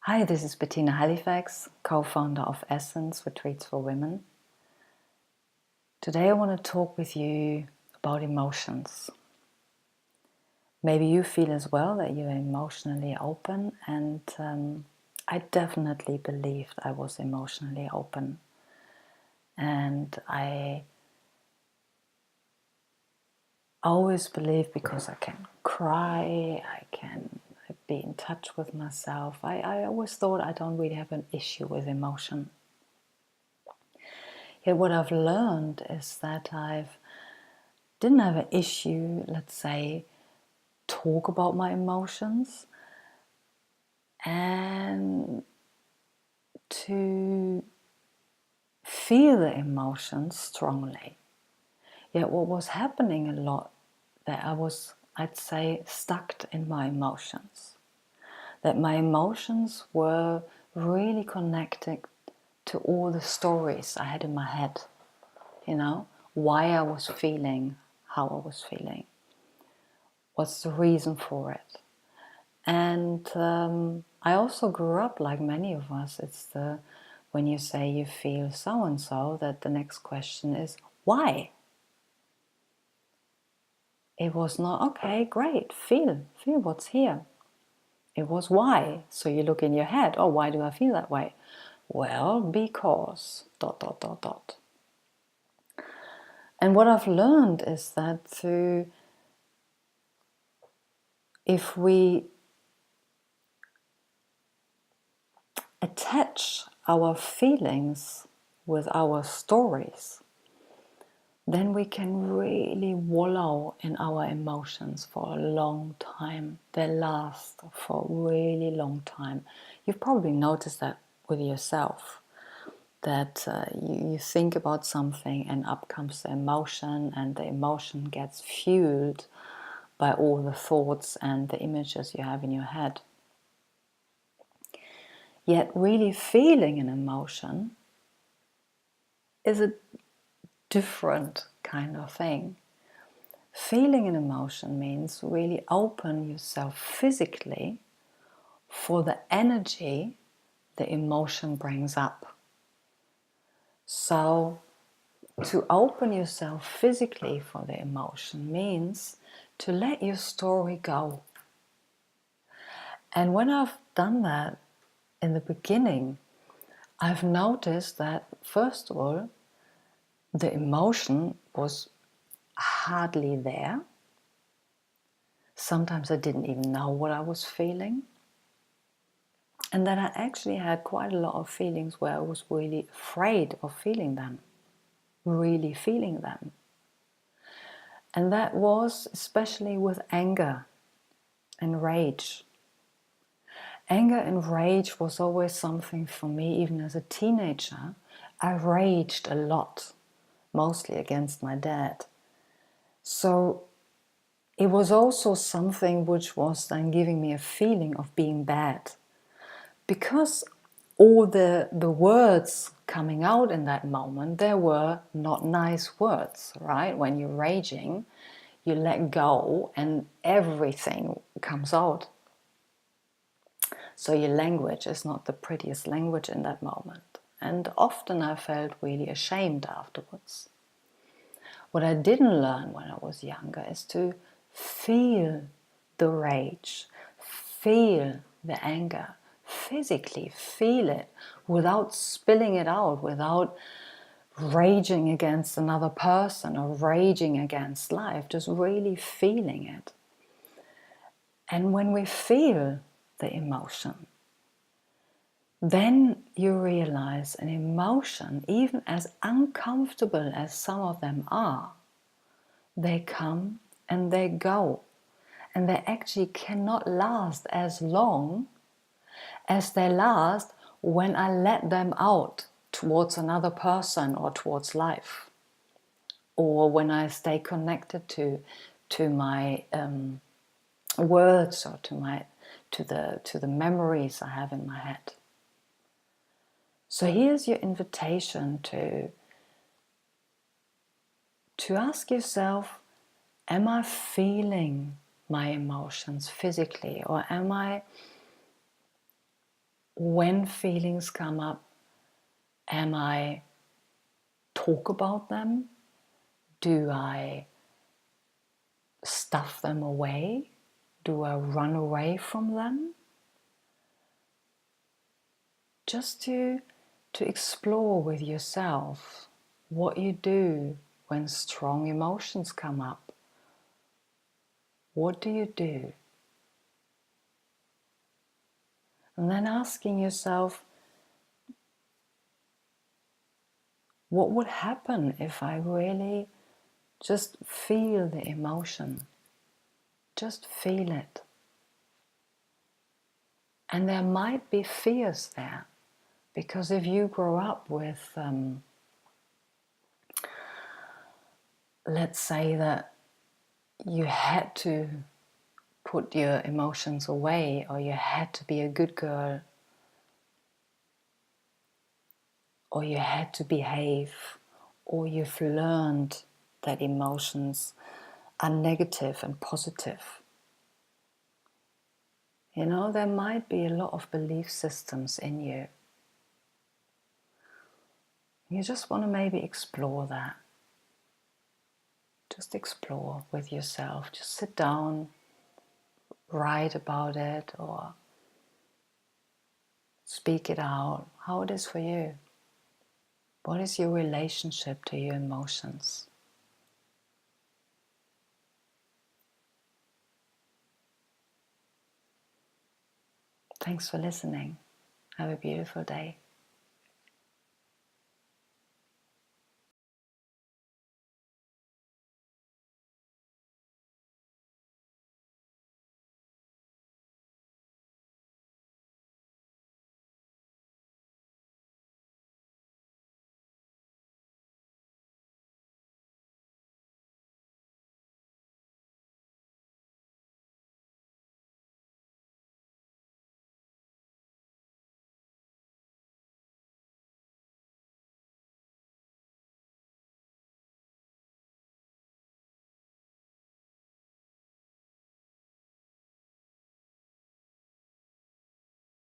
Hi, this is Bettina Halifax, co-founder of Essence Retreats for Women. Today I want to talk with you about emotions. Maybe you feel as well that you're emotionally open, and I definitely believed I was emotionally open. And I always believe because I can cry, I can be in touch with myself. I always thought I don't really have an issue with emotion. Yet what I've learned is that I didn't have an issue, let's say, talk about my emotions and to feel the emotions strongly. Yet what was happening a lot, that I was, I'd say, stuck in my emotions. That my emotions were really connected to all the stories I had in my head. Why I was feeling how I was feeling. What's the reason for it? And I also grew up like many of us. It's when you say you feel so and so, that the next question is why. It was not okay, great, feel what's here. It was why. So you look in your head, oh, why do I feel that way? Well, because ... And what I've learned is that if we attach our feelings with our stories, then we can really wallow in our emotions for a long time. They last for a really long time. You've probably noticed that with yourself, that you think about something and up comes the emotion, and the emotion gets fueled by all the thoughts and the images you have in your head. Yet really feeling an emotion is a different kind of thing. Feeling an emotion means really open yourself physically for the energy the emotion brings up. So to open yourself physically for the emotion means to let your story go. And when I've done that in the beginning, I've noticed that, first of all, the emotion was hardly there. Sometimes I didn't even know what I was feeling. And then I actually had quite a lot of feelings where I was really afraid of feeling them, really feeling them. And that was especially with anger and rage. Anger and rage was always something for me, even as a teenager. I raged a lot, mostly against my dad. So it was also something which was then giving me a feeling of being bad. Because all the words coming out in that moment, they were not nice words, right? When you're raging, you let go and everything comes out. So your language is not the prettiest language in that moment. And often I felt really ashamed afterwards. What I didn't learn when I was younger is to feel the rage, feel the anger, physically feel it without spilling it out, without raging against another person or raging against life, just really feeling it. And when we feel the emotion, then you realize an emotion, even as uncomfortable as some of them are, they come and they go. And they actually cannot last as long as they last when I let them out towards another person or towards life. Or when I stay connected to my words, or to the memories I have in my head. So here's your invitation to ask yourself, am I feeling my emotions physically, or am I when feelings come up, am I talk about them? Do I stuff them away? Do I run away from them? Just to explore with yourself what you do when strong emotions come up. What do you do? And then asking yourself, what would happen if I really just feel the emotion? Just feel it. And there might be fears there, because if you grow up with, let's say that you had to put your emotions away, or you had to be a good girl, or you had to behave, or you've learned that emotions are negative and positive. You know, there might be a lot of belief systems in you. You just want to maybe explore that. Just explore with yourself. Just sit down, write about it, or speak it out, how it is for you. What is your relationship to your emotions? Thanks for listening. Have a beautiful day.